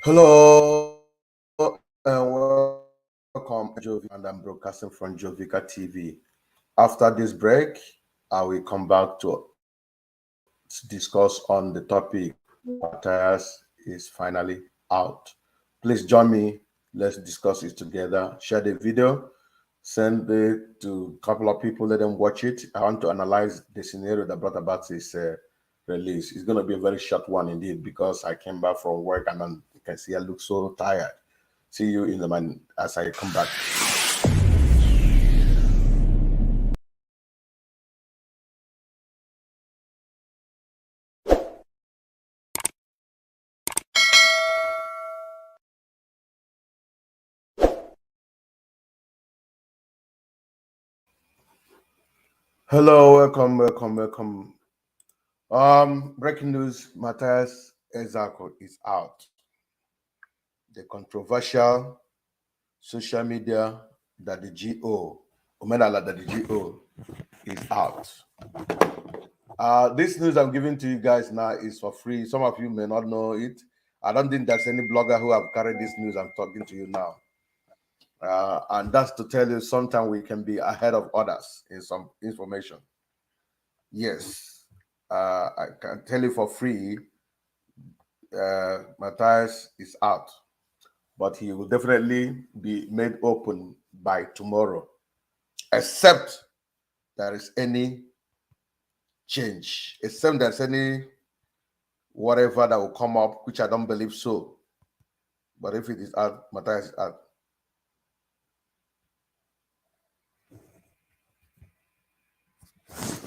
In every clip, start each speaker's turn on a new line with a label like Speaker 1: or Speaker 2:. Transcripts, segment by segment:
Speaker 1: Hello and welcome, Jovi, and I'm broadcasting from Jovica TV. After this break, I will come back to discuss on the topic Matthias is finally out. Please join me. Let's discuss it together. Share the video, send it to a couple of people, let them watch it. I want to analyze the scenario that brought about this release. It's going to be a very short one indeed because I came back from work and then you can see I look so tired. See you in the man as I come back. Hello, welcome. Breaking news: Matthias Ezako is out. The controversial social media that the GO, Omenala that the GO is out. This news I'm giving to you guys now is for free. Some of you may not know it. I don't think there's any blogger who have carried this news I'm talking to you now. And that's to tell you sometimes we can be ahead of others in some information. Yes, I can tell you for free, Matthias is out, but he will definitely be made open by tomorrow, except there is any change, except there's any whatever that will come up, which I don't believe so. But if it is out, Matthias is out.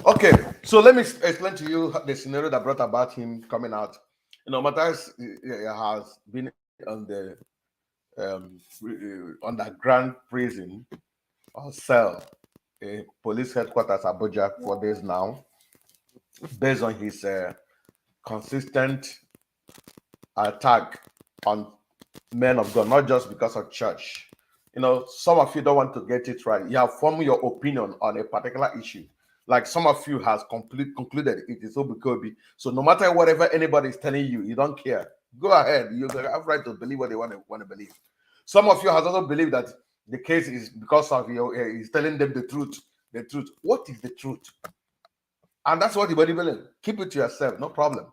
Speaker 1: Okay, so let me explain to you the scenario that brought about him coming out. You know, Matthias has been on the underground prison or cell, a police headquarters Abuja 4 days now, based on his consistent attack on men of God, not just because of church. You know, some of you don't want to get it right. You have formed your opinion on a particular issue. Like some of you has concluded it is Obukobi. So no matter whatever anybody is telling you, you don't care. Go ahead. You have right to believe what they want to believe. Some of you has also believed that the case is because of he's telling them the truth. The truth. What is the truth? And that's what you believe. Keep it to yourself, no problem.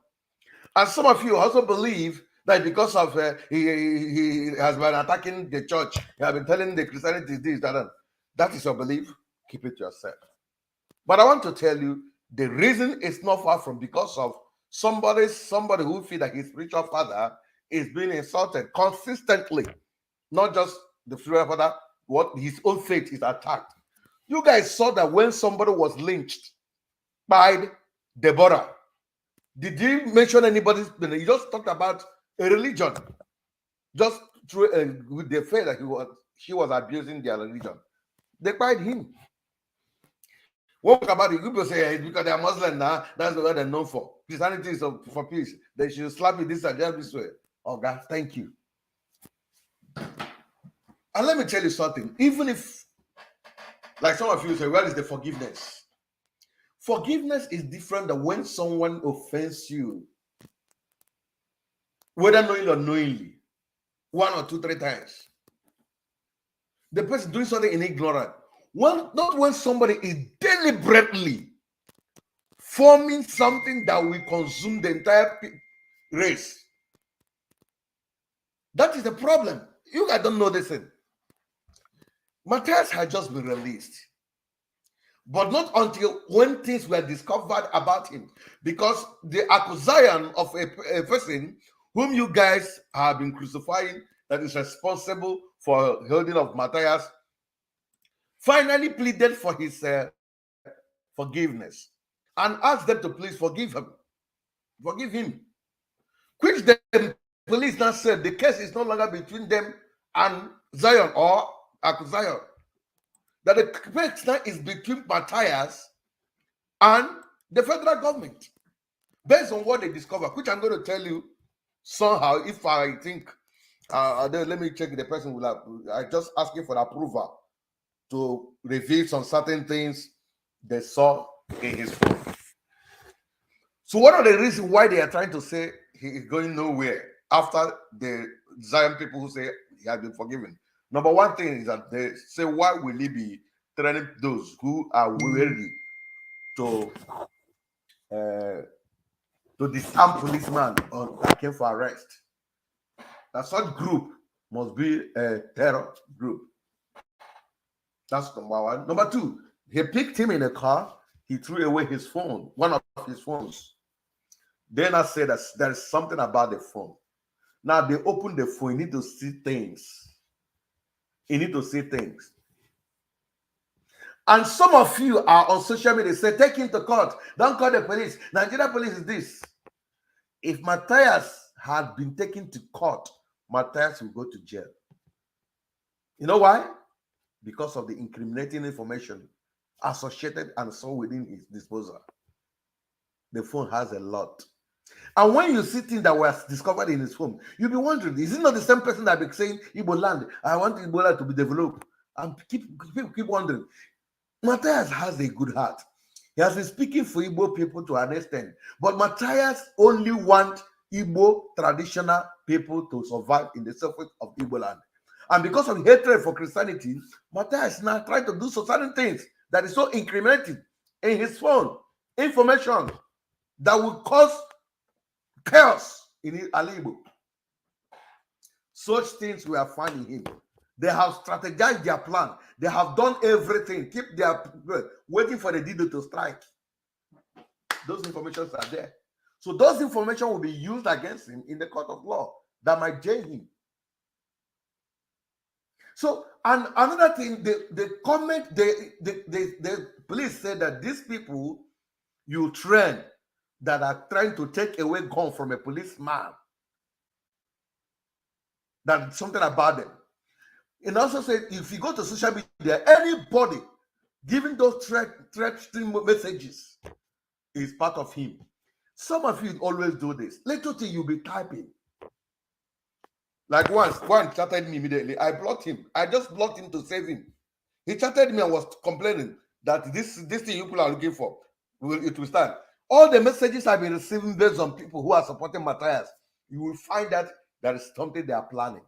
Speaker 1: And some of you also believe that because of he has been attacking the church, he has been telling the Christianity this, that. That is your belief. Keep it to yourself. But I want to tell you the reason is not far from because of somebody who feels that his spiritual father is being insulted consistently, not just the spiritual father. What his own faith is attacked. You guys saw that when somebody was lynched by Deborah. Did you mention anybody's? You just talked about a religion, just through with the faith that she was abusing their religion. They cried him. What about it? People say it's because they are Muslim now. That's what they're known for. Christianity is for peace. They should slap it this and just this way. Oh God, thank you. And let me tell you something. Even if, like some of you say, where is the forgiveness? Forgiveness is different than when someone offends you, whether knowingly or unknowingly, 1 or 2, 3 times. The person doing something in ignorance. Not when somebody is deliberately forming something that will consume the entire race. That is the problem. You guys don't know this thing. Matthias had just been released. But not until when things were discovered about him. Because the accusation of a person whom you guys have been crucifying that is responsible for holding of Matthias finally pleaded for his forgiveness and asked them to please forgive him. Forgive him. Which the police now said the case is no longer between them and Zion or Zion. That the case now is between Matthias and the federal government. Based on what they discovered, which I'm going to tell you somehow, if I think, let me check the person will have, I just asking for approval to reveal some certain things they saw in his phone. So one of the reasons why they are trying to say he is going nowhere after the Zion people who say he has been forgiven. Number one thing is that they say, why will he be training those who are ready to disarm policemen that came for arrest? That such group must be a terror group. That's number one. Number two, he picked him in a car. He threw away his phone, one of his phones. Then I said that there is something about the phone. Now they open the phone, you need to see things. You need to see things. And some of you are on social media, say, take him to court. Don't call the police. Nigeria police is this. If Matthias had been taken to court, Matthias will go to jail. You know why? Because of the incriminating information associated and so within his disposal. The phone has a lot. And when you see things that were discovered in his phone, you'll be wondering, is it not the same person that be saying Igbo land? I want Igbo land to be developed. And keep wondering. Matthias has a good heart. He has been speaking for Igbo people to an extent. But Matthias only wants Igbo traditional people to survive in the surface of Igbo land. And because of hatred for Christianity, Matthias is now trying to do certain things that is so incriminating in his phone, information that will cause chaos in Igbo. Such things we are finding him. They have strategized their plan. They have done everything. Keep their waiting for the DDO to strike. Those informations are there. So those information will be used against him in the court of law that might jail him. So, and another thing, the police said that these people you train that are trying to take away gun from a policeman, that's something about them. And also said, if you go to social media, anybody giving those threat messages is part of him. Some of you always do this. Little thing you'll be typing. Like one chatted me immediately. I blocked him. I just blocked him to save him. He chatted me and was complaining that this thing you people are looking for, it will stand. All the messages I've been receiving based on people who are supporting Matthias, you will find that there is something they are planning.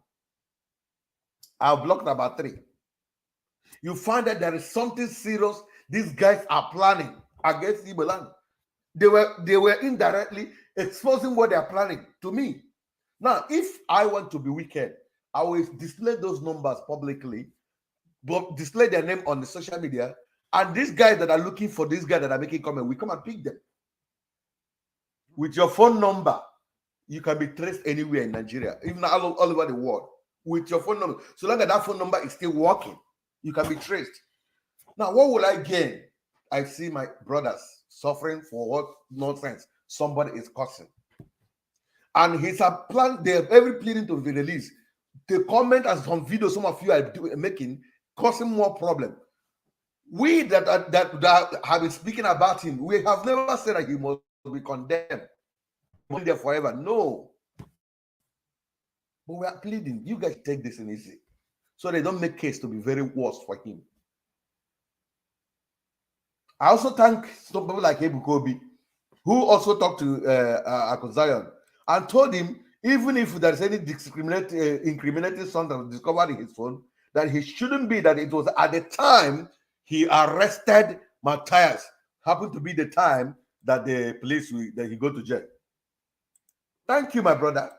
Speaker 1: I've blocked about 3. You find that there is something serious these guys are planning against Igbo land. They were indirectly exposing what they are planning to me. Now, if I want to be wicked, I will display those numbers publicly, but display their name on the social media, and these guys that are looking for these guys that are making comment, we come and pick them. With your phone number, you can be traced anywhere in Nigeria, even all over the world. With your phone number, so long as that phone number is still working, you can be traced. Now, what will I gain? I see my brothers suffering for what nonsense somebody is causing. And he's a plan, they have every pleading to be released. The comment and some videos some of you are making causing more problem. We that have been speaking about him, we have never said that he must be condemned. There forever. No. But we are pleading. You guys take this in easy. So they don't make case to be very worse for him. I also thank some people like Ebu Kobi, who also talked to Zion and told him, even if there's any incriminating something discovered in his phone, that he shouldn't be, that it was at the time he arrested Matthias, happened to be the time that the police that he go to jail. Thank you, my brother.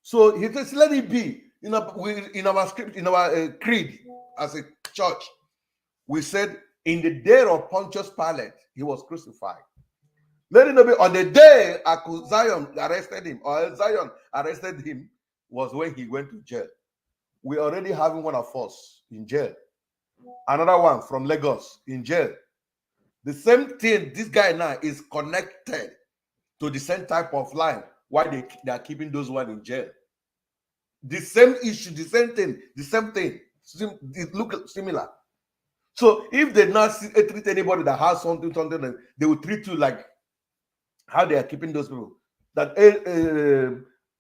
Speaker 1: So he says, let it be. In our script, in our creed as a church, we said, in the day of Pontius Pilate, he was crucified. Let it not be on the day Zion arrested him, or Zion arrested him, was when he went to jail. We already having one of us in jail. Another one from Lagos in jail. The same thing, this guy now is connected to the same type of line. Why they are keeping those one in jail. The same issue, the same thing, the same thing. It looks similar. So if they not treat anybody that has something, they will treat you like how they are keeping those people. That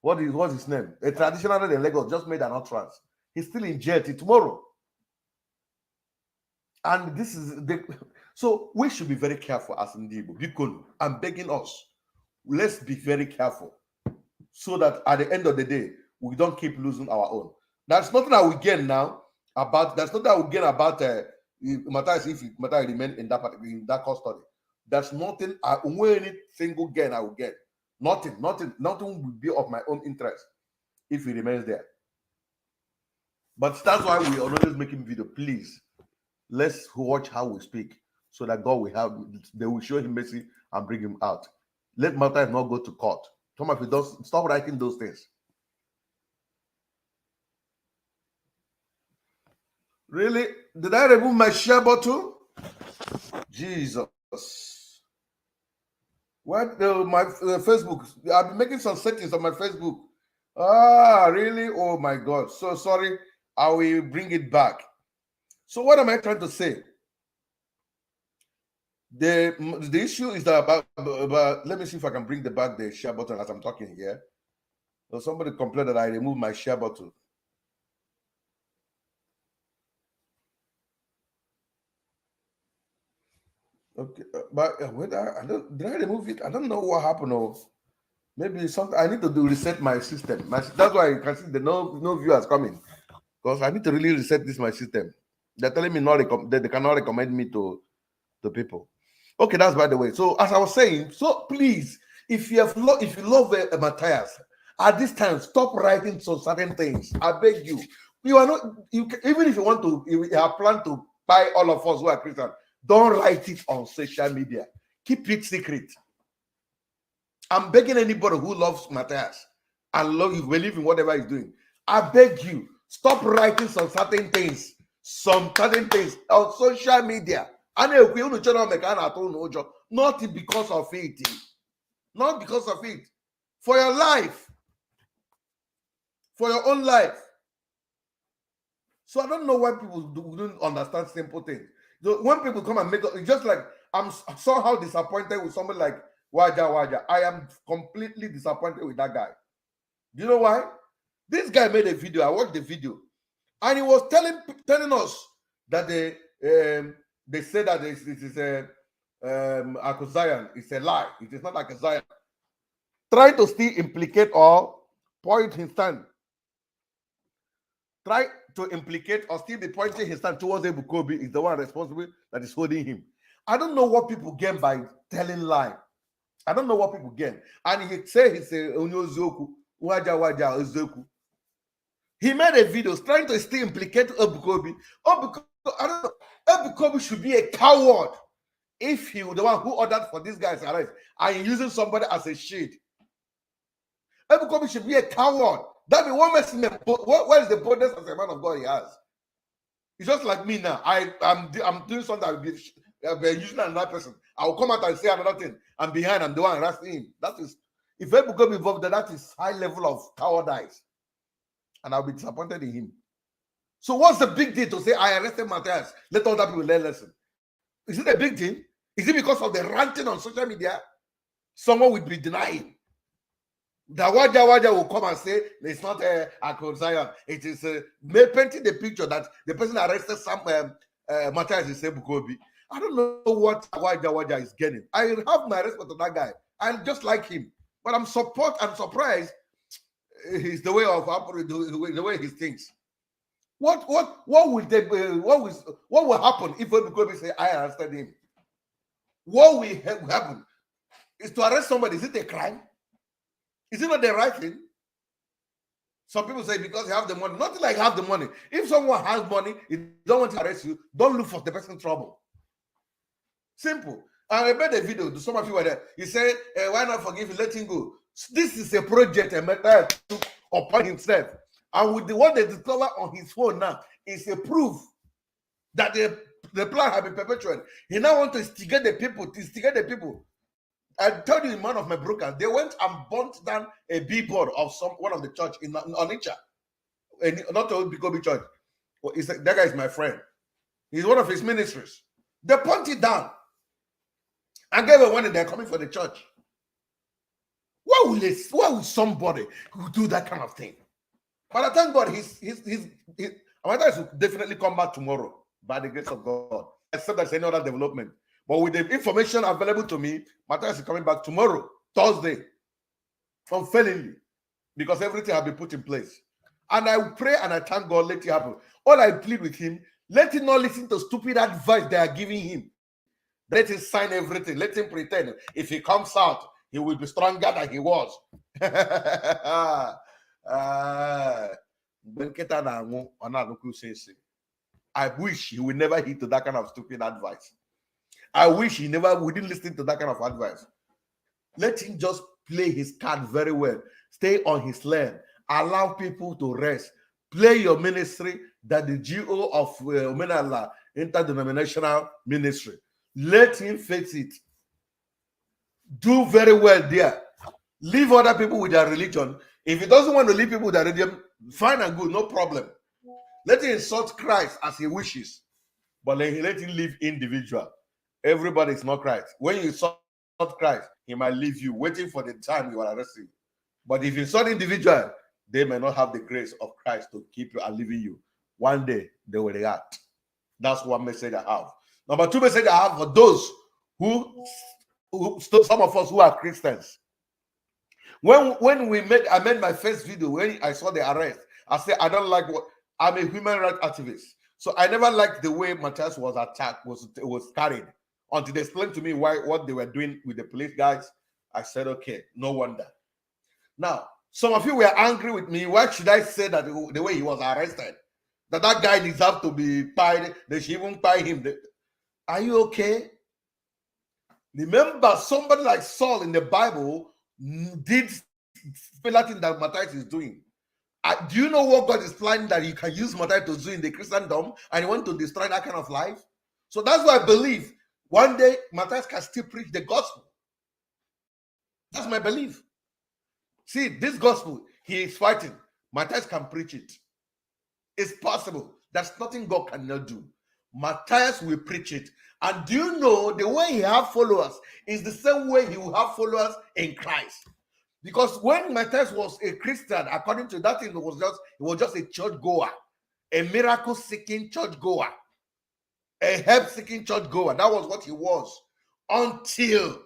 Speaker 1: what's his name? A traditional in Lagos just made an utterance. He's still in jail till tomorrow. And this is so we should be very careful as Ndibo. Because I'm begging us, let's be very careful, so that at the end of the day, we don't keep losing our own. There's nothing that we gain now about. There's nothing that we gain about Matthias if Matthias remain in that custody. There's nothing. Any single gain I will get. Nothing will be of my own interest if he remains there. But that's why we are always making video. Please, let's watch how we speak, so that God will have. They will show him mercy and bring him out. Let Matthias not go to court. Some of you don't stop writing those things. Really? Did I remove my share button? Jesus. What my Facebook? I've been making some settings on my Facebook. Ah, really? Oh my God. So sorry. I will bring it back. So what am I trying to say? The issue is that about let me see if I can bring back the share button as I'm talking here. So somebody complained that I removed my share button. Okay, but whether did I remove it? I don't know what happened. Or maybe something I need to do reset my system. That's why you can see the no viewers coming, because I need to really reset my system. They're telling me they cannot recommend me to people. Okay, that's by the way. So as I was saying, so please, if you love Matthias, at this time, stop writing some certain things. I beg you. You are not. Even if you want to, you have planned to buy all of us who are Christians. Don't write it on social media. Keep it secret. I'm begging anybody who loves Matthias and believe in whatever he's doing. I beg you, stop writing some certain things on social media. Not because of it. Not because of it. For your life. For your own life. So I don't know why people don't understand simple things. When people come and make it, just like I'm somehow disappointed with somebody like Waja. I am completely disappointed with that guy. Do you know why? This guy made a video. I watched the video, and he was telling us that they said that it is a Zion. It's a lie. It is not like a Zion. Trying to still implicate or point his stand. Try to implicate or still be pointing his stand towards Ebukobi is the one responsible that is holding him. I don't know what people gain by telling lie. I don't know what people gain. And he said he's a Onyozoku, Waja Ozoku. He made a video trying to still implicate Ebukobi. I don't know. Ebukobi should be a coward if he was the one who ordered for this guy's arrest and using somebody as a shield. Ebukobi should be a coward. That be one message. What is the boldness as a man of God he has? It's just like me now. I'm doing something. I'll be using another person. I will come out and say another thing. I'm behind. I'm the one arresting him. That is, if Ebukobi involved, that is high level of cowardice, and I'll be disappointed in him. So what's the big deal to say I arrested Matthias? Let other people learn lesson. Is it a big deal? Is it because of the ranting on social media? Someone would be denying. The Waja will come and say it's not a Zion. It is painting the picture that the person arrested some Matthias is Ebukobi. I don't know what Waja is getting. I have my respect to that guy. I just like him, but I'm surprised. It's the way of the way he thinks. What will happen if Ebukobi say I arrested him? What will happen? Is to arrest somebody? Is it a crime? Is it not the right thing? Some people say because you have the money. Nothing like have the money. If someone has money, he don't want to arrest you, don't look for the person trouble. Simple. And I made a video. Some of you were there. He said, why not forgive him? Let him go. This is a project a Matthias took upon himself. And with what they discover on his phone now, is a proof that the plan has been perpetuated. He now wants to instigate the people. I told you in one of my brokers, they went and burnt down a billboard of one of the church in Onitsha, not the Bikobi church. Well, that guy is my friend. He's one of his ministries. They burnt it down and gave a warning they're coming for the church. Why will somebody who do that kind of thing? But I thank God Matthias will definitely come back tomorrow by the grace of God. Except there's any other development. But with the information available to me, Matthias is coming back tomorrow, Thursday, unfailingly. because everything has been put in place. And I pray and I thank God, let it happen. All I plead with him, let him not listen to stupid advice they are giving him. Let him sign everything. Let him pretend. If he comes out, he will be stronger than he was. I wish he would never heed to that kind of stupid advice. I wish he never wouldn't listen to that kind of advice. Let him just play his card very well. Stay on his lane. Allow people to rest. Play your ministry that the GO of Omenala Interdenominational Ministry. Let him face it. Do very well there. Leave other people with their religion. If he doesn't want to leave people with their religion, fine and good, no problem. Let him insult Christ as he wishes, but let him live individual. Everybody is not Christ. When you insult Christ, he might leave you, waiting for the time you are arrested. But if you insult individual, they may not have the grace of Christ to keep you and leaving you. One day they will react. That's one message I have. Number two message I have for those who some of us who are Christians. When I made my first video, when I saw the arrest, I said I don't like what I'm a human rights activist. So I never liked the way Mathis was attacked, was carried. Until they explained to me what they were doing with the police guys. I said, okay, no wonder. Now, some of you were angry with me. Why should I say that the way he was arrested? That guy deserved to be tied. They should even tie him. Are you okay? Remember, somebody like Saul in the Bible did similar thing that Mathis is doing. Do you know what God is planning that you can use Mathis to do in the Christendom, and you want to destroy that kind of life? So that's why I believe one day Mathis can still preach the gospel. That's my belief. See, this gospel he is fighting, Mathis can preach it. It's possible. There's nothing God cannot do. Mathis will preach it. And do you know the way he have followers is the same way he will have followers in Christ? Because when Mathis was a Christian, according to that thing, he was just a church goer, a miracle seeking church goer, a help seeking church goer. That was what he was until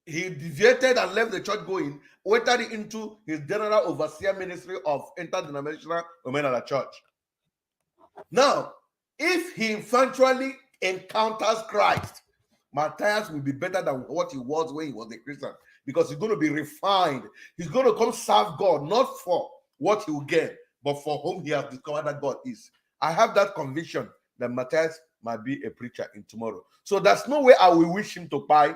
Speaker 1: he deviated and left the church going, went into his general overseer ministry of interdenominational Omenala Church. Now, if he eventually encounters Christ, Mathis will be better than what he was when he was a Christian, because he's going to be refined. He's going to come serve God, not for what he will get, but for whom he has discovered that God is. I have that conviction that Mathis might be a preacher in tomorrow. So there's no way I will wish him to buy.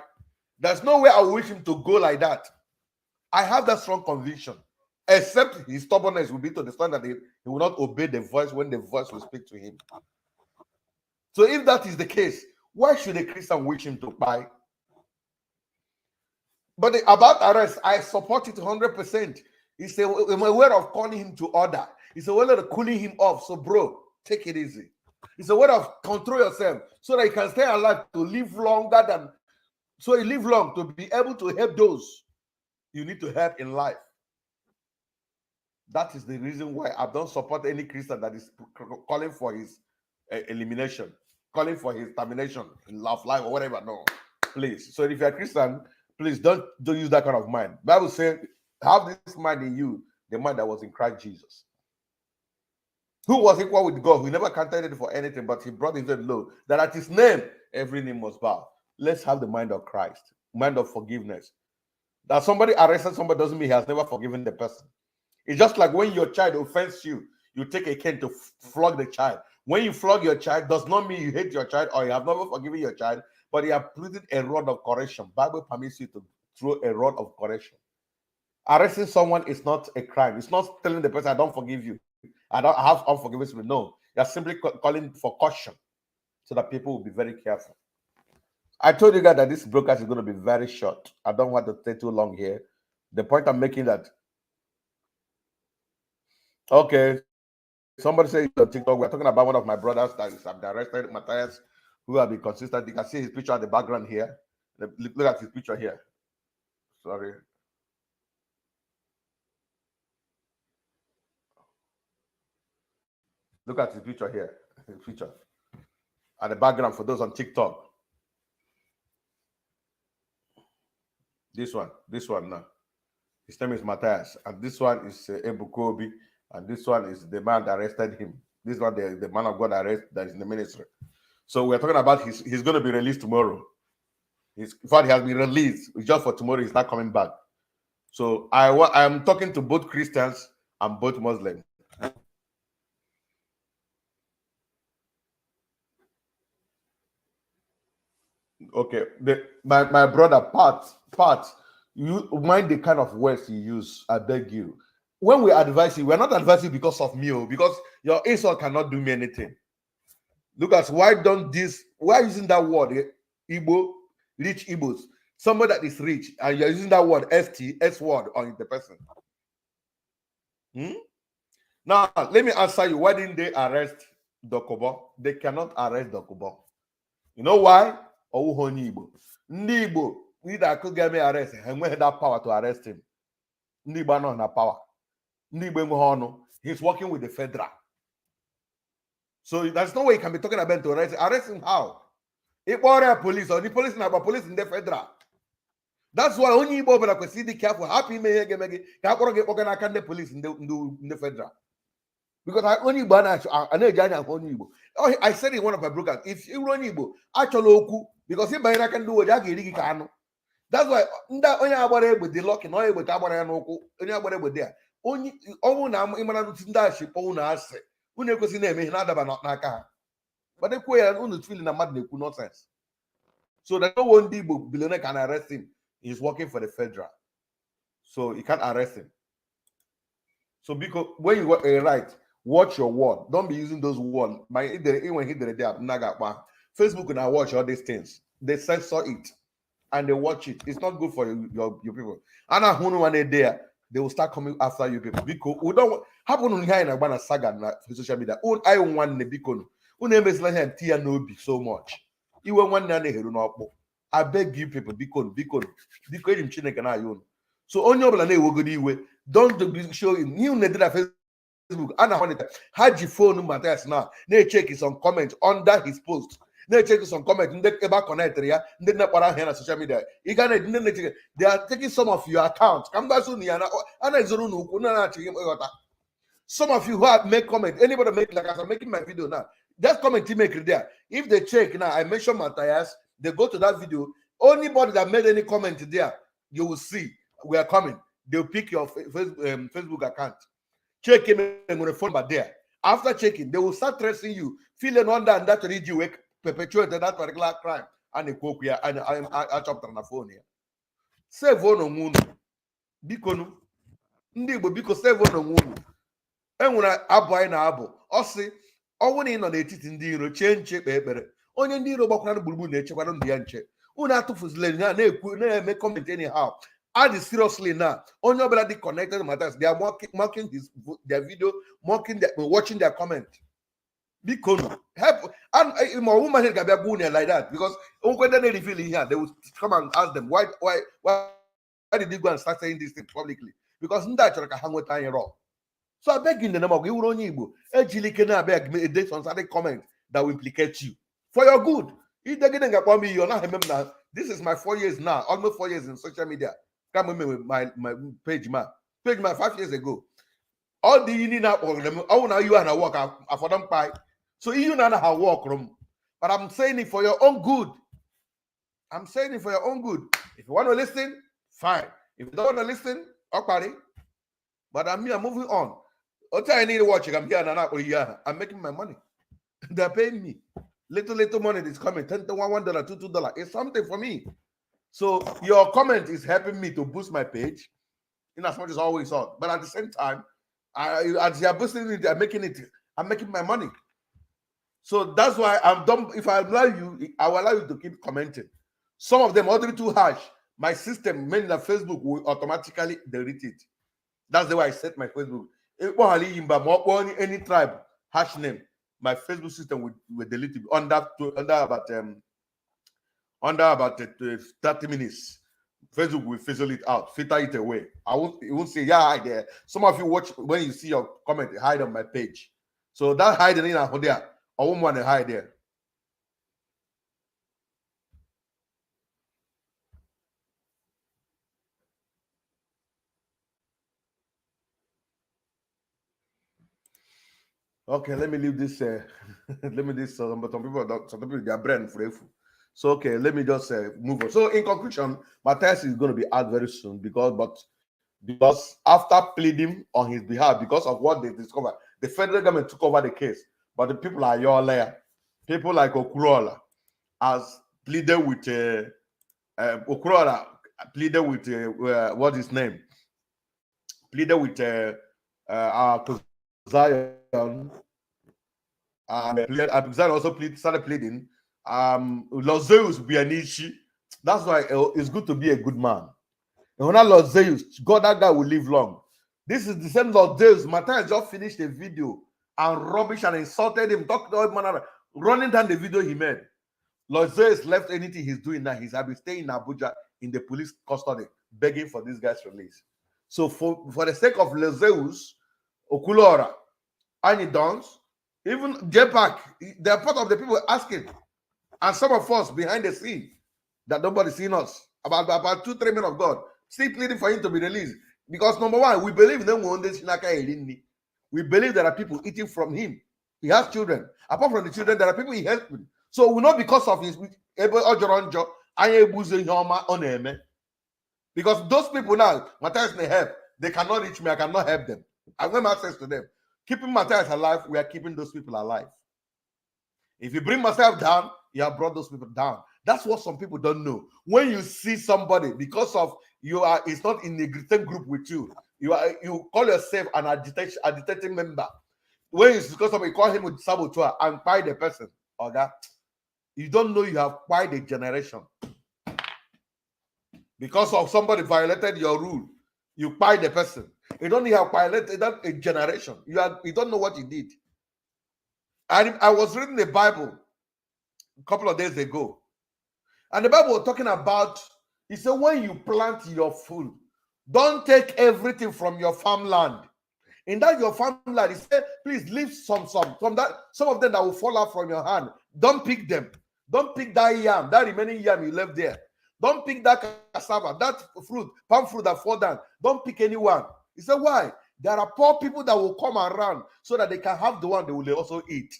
Speaker 1: There's no way I will wish him to go like that. I have that strong conviction, except his stubbornness will be to understand that he will not obey the voice when the voice will speak to him. So if that is the case, why should a Christian wish him to buy? But about arrest, I support it 100%. It's a way of calling him to order. It's a way of cooling him off. So, bro, take it easy. It's a way of control yourself so that you can stay alive to live longer than. So you live long to be able to help those you need to help in life. That is the reason why I don't support any Christian that is calling for his elimination, calling for his termination in life or whatever. No, please. So if you're a Christian, please don't use that kind of mind. The Bible says, have this mind in you, the mind that was in Christ Jesus, who was equal with God, who never counted for anything, but he brought himself low, that at his name, every knee must bow. Let's have the mind of Christ, mind of forgiveness. That somebody arrested somebody doesn't mean he has never forgiven the person. It's just like when your child offends you, you take a cane to flog the child. When you flog your child, does not mean you hate your child or you have never forgiven your child, but you have put a rod of correction. Bible permits you to throw a rod of correction. Arresting someone is not a crime. It's not telling the person, I don't forgive you. I have unforgiveness. No, you're simply calling for caution so that people will be very careful. I told you guys that this broadcast is going to be very short. I don't want to stay too long here. The point I'm making that, okay, somebody said on TikTok, we're talking about one of my brothers that is arrested, Mathis, who have been consistent. You can see his picture at the background here. Look at his picture here. Sorry. Look at his picture here. His picture at the background for those on TikTok. This one now. His name is Mathis, and this one is Ebukobi, and this one is the man that arrested him. This one, the man of God that is in the ministry. So we're talking about he's going to be released tomorrow. In fact, he has been released. It's just for tomorrow. He's not coming back. So I am talking to both Christians and both Muslims. Okay, my brother Pat, you mind the kind of words you use. I beg you. When we advise you, we're not advising because of me, because your insult cannot do me anything. Look at why using that word, Igbo, rich Igbos, somebody that is rich, and you're using that word S word on the person. Now, let me answer you. Why didn't they arrest Dokubo? They cannot arrest Dokubo. You know why? Ndị Igbo either could get me arrested and we had that power to arrest him. Ndị Igbo no na power. Ndị Igbo he's working with the federal. So there's no way he can be talking about to arrest him. How? If police or the police now, police in the federal. That's why only Igbo better see the careful. Happy may get the police in the federal. Because I only Igbo. I said in one of my broadcasts, if you run Igbo, actually, because if I can do what I can. That's why only about with the lock and all with only about there. Only ship own us. But they quit feeling a mad nonsense. So that no one billionaire can arrest him. He's working for the federal. So you can't arrest him. So because when you write, watch your word. Don't be using those words. Facebook and I watch all these things. They censor it and they watch it. It's not good for your people. And when they're there, they will start coming after you people. Because we don't happen on here in a saga on social media. I want the beacon. So much. Even one I beg you people, beacon. So on your way, don't show him. You need that Facebook. And I want it. Had your phone Matthias now. They check some comments under his post. They check some comments. They connect here. They not put here on social media. They are taking some of your accounts. Some of you who have made comment. Anybody make like I'm making my video now. Just comment to make it there. If they check now, I mentioned Matthias. They go to that video. Anybody that made any comment there, you will see we are coming. They'll pick your Facebook account. Check him and going to phone but there. After checking, they will start tracing you, feeling under and that read you perpetuate that particular crime. And they cook here and I chopped on the phone here. Save on moon. Bikonu. Ndibo biko save on moon. And when I abide na abo, Ossi, or when in on the teaching deal, change paper. Only deal about the blue nature, one on the anche. Una to Fuslen, make comment anyhow. Add it seriously now. On your bloody connected matters, they are mocking their video, watching their comment. Because help and my woman can be like that because when they reveal here, they will come and ask them why did you go and start saying this thing publicly? Because that hang with time raw. So I beg in the name of Igbo, Ejili can beg me a on certain comment that will implicate you for your good. If they getting upon me, you're not remember. This is my 4 years now, almost 4 years in social media. Come with me with my page man 5 years ago. All the you need now for them. Oh, now you and I work for them pie. So you know how work room. But I'm saying it for your own good. I'm saying it for your own good. If you want to listen, fine. If you don't want to listen, okay. But I'm here moving on. What I need to watch, I'm here and I'm making my money. They're paying me. Little money is coming. $10 to $1, $2. It's something for me. So your comment is helping me to boost my page, in as much as always on. But at the same time, as you're boosting it, I'm making my money. So that's why I'm done. If I allow you, I will allow you to keep commenting. Some of them already too harsh. My system, mainly Facebook, will automatically delete it. That's the way I set my Facebook. Any tribe hash name, my Facebook system will delete it under about 30 minutes. Facebook will fizzle it out, filter it away. It won't say, yeah, hide there. Some of you watch when you see your comment, hide on my page. So that hiding in there, I won't want to hide there. Okay, let me leave this. Let me this. But some people their brain frightful. So okay, let me just move on. So in conclusion, Matthias is going to be out very soon because after pleading on his behalf because of what they discovered, the federal government took over the case. But the people like Yola, people like Okurola, has pleaded with Okurola pleaded with what is his name? Pleaded with Zion, and Zion also started pleading. Lozeus Bianishi. That's why it's good to be a good man. And when Lozeus, God, that guy will live long. This is the same Lozeus. Matthias just finished a video and rubbish and insulted him, talked to him, running down the video he made. Lozeus left anything he's doing now. He's been staying in Abuja in the police custody, begging for this guy's release. So for the sake of Lozeus, Okulora, Annie Dons, even JPAC, they're part of the people asking. And some of us behind the scene that nobody's seen us, about 2-3 men of God, still pleading for him to be released. Because number one, we believe in them. We believe there are people eating from him. He has children. Apart from the children, there are people he helped with. So we know because of his because those people now, Matthias may help. They cannot reach me. I cannot help them. I have access to them. Keeping Matthias alive, we are keeping those people alive. If you bring myself down, you have brought those people down. That's what some people don't know. When you see somebody, because of it's not in the same group with you. You call yourself an agitating member. When it's because of you call him with saboteur and buy the person, okay? You don't know you have quite a generation. Because of somebody violated your rule, you buy the person. You don't have violated a generation. You don't know what you did. And I was reading the Bible a couple of days ago, and the Bible was talking about, he said, when you plant your food, don't take everything from your farmland. In that your farmland, he said, please leave some from that, some of them that will fall out from your hand. Don't pick them. Don't pick that yam, that remaining yam you left there. Don't pick that cassava, that fruit, palm fruit that fall down. Don't pick anyone. He said, why? There are poor people that will come around so that they can have the one they will also eat.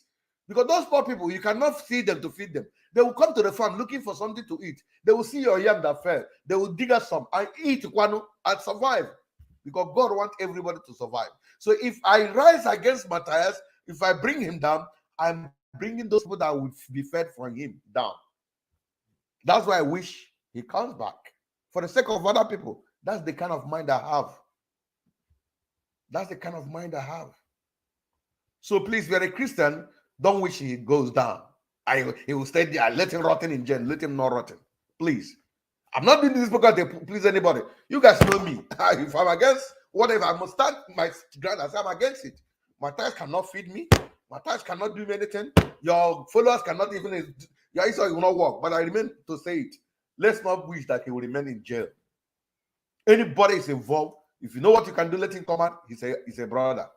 Speaker 1: Because those poor people, you cannot feed them to feed them. They will come to the farm looking for something to eat. They will see your yam that fell. They will dig us some and eat one and survive. Because God wants everybody to survive. So if I rise against Matthias, if I bring him down, I'm bringing those people that will be fed from him down. That's why I wish he comes back. For the sake of other people, that's the kind of mind I have. That's the kind of mind I have. So please, if you're a Christian, don't wish he goes down. He will stay there. Let him rotten in jail. Let him not rotten. Please. I'm not doing this because they please anybody. You guys know me. If I'm against whatever, I must stand my ground and say I'm against it. Matthias cannot feed me. Matthias cannot do anything. Your followers cannot even, your Esau will not work. But I remain to say it. Let's not wish that he will remain in jail. Anybody is involved, if you know what you can do, let him come out. He's a brother.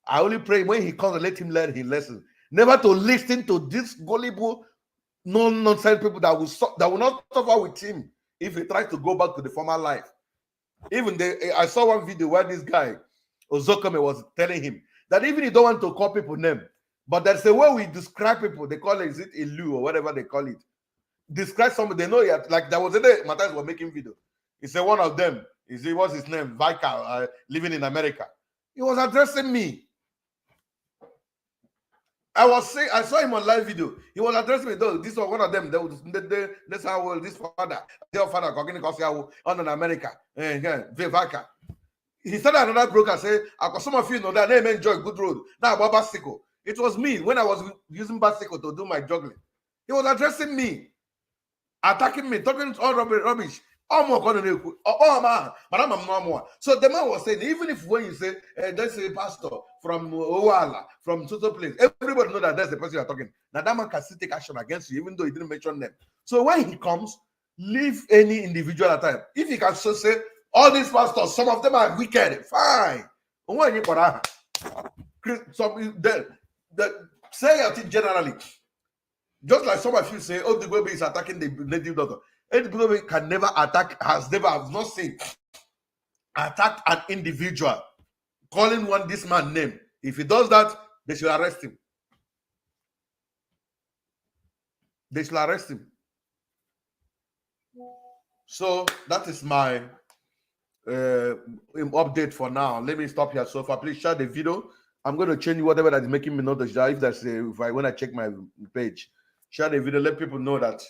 Speaker 1: I only pray when he comes, let him learn his lesson. Never to listen to this gullible, no-nonsense people that will not suffer with him if he tries to go back to the former life. Even I saw one video where this guy, Ozokome, was telling him that even he don't want to call people name, but there's a way we describe people. They call it, is it Ilu or whatever they call it. Describe somebody, they know it. Like there was a day Matthias was making video. He said one of them, what's his name? Vika, living in America. He was addressing me. I saw him on live video. He was addressing me. Though this was one of them. That's how this father, their father, on in America. Vivaka. He started another broker say, some of you know that they enjoy good road. Now about bicycle. It was me when I was using bicycle to do my juggling. He was addressing me, attacking me, talking all rubbish. So the man was saying, even if when you say there's a pastor from Owala, from Soto place, everybody know that that's the person you're talking. Now that man can still take action against you, even though he didn't mention them. So when he comes, leave any individual at a time. If he can so say, all these pastors, some of them are wicked, fine. Say it generally. Just like some of you say, oh, the baby is attacking the native doctor. Anybody can never attack, I've not seen attack an individual, calling this man name. If he does that, They should arrest him. They should arrest him. So that is my update for now. Let me stop here. So far, please share the video. I'm going to change whatever that is making me notice that when I check my page, share the video. Let people know that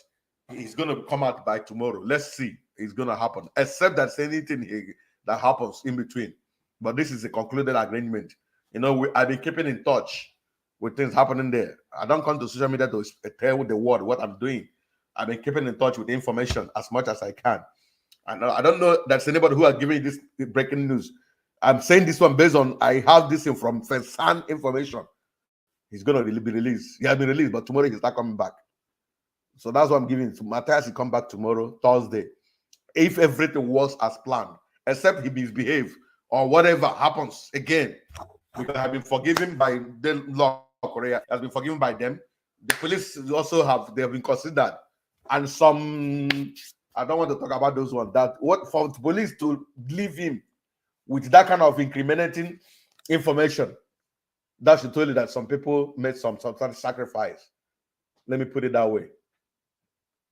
Speaker 1: it's going to come out by tomorrow. Let's see. It's going to happen. Except that's anything that happens in between. But this is a concluded agreement. You know, I've been keeping in touch with things happening there. I don't come to social media to tell the world what I'm doing. I've been keeping in touch with information as much as I can. And I don't know that's anybody who has given this breaking news. I'm saying this one based on I have this from first-hand information. He's going to be released. He has been released, but tomorrow he'll start coming back. So that's what I'm giving. So Mathis will come back tomorrow, Thursday. If everything works as planned, except he misbehaves or whatever happens again, because I've been forgiven by the law of Korea, has been forgiven by them. The police also they have been considered, and some I don't want to talk about those ones. That what for the police to leave him with that kind of incriminating information, that should tell you that some people made some sacrifice. Let me put it that way.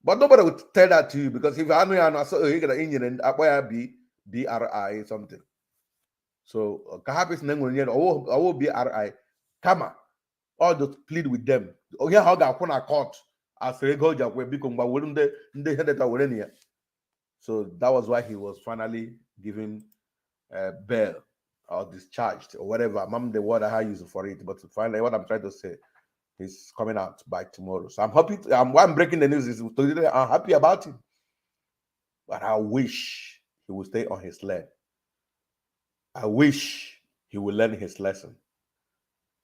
Speaker 1: But nobody would tell that to you, because if I know you saw you get an Indian and be BRI something. So perhaps I will BRI. Come on, all just plead with them. Oh yeah, how got a court as a go job where become but wouldn't they had that. So that was why he was finally given bail or discharged or whatever. Mom, the word I use for it, but finally, what I'm trying to say is coming out by tomorrow. So I'm happy. Why I'm breaking the news is today I'm happy about it, but I wish he would stay on his lane. I wish he will learn his lesson.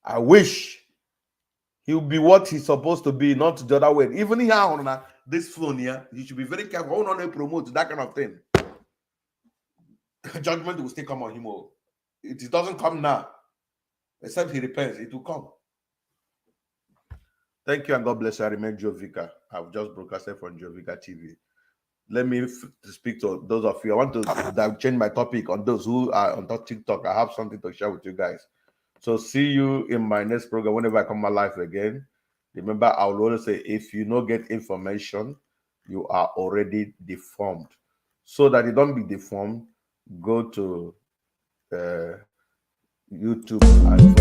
Speaker 1: I wish he will be what he's supposed to be, not the other way. Even here on this phone here, you should be very careful. I don't want to promote that kind of thing. Judgment will still come on him. It doesn't come now. Except he repents, it will come. Thank you and God bless you. I remain Joe Vicar. I've just broadcasted from Joe Vicar TV. Let me speak to those of you. I want to change my topic on those who are on TikTok. I have something to share with you guys. So see you in my next program whenever I come my life again. Remember, I will always say, if you don't get information, you are already deformed. So that you don't be deformed, go to YouTube and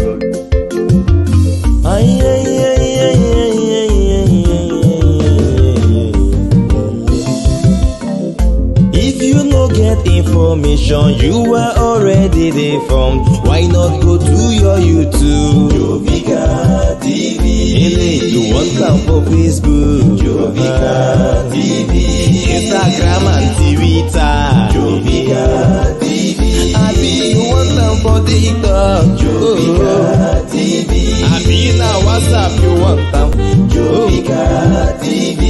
Speaker 2: If you no get information, you are already deformed. Why not go to your YouTube? Joe Vicar TV. You want them for Facebook? Joe Vicar TV. Instagram and Twitter? Joe Vicar TV. Abi you want them for TikTok? Joe Vicar TV. Abi na WhatsApp you want them? Joe Vicar TV.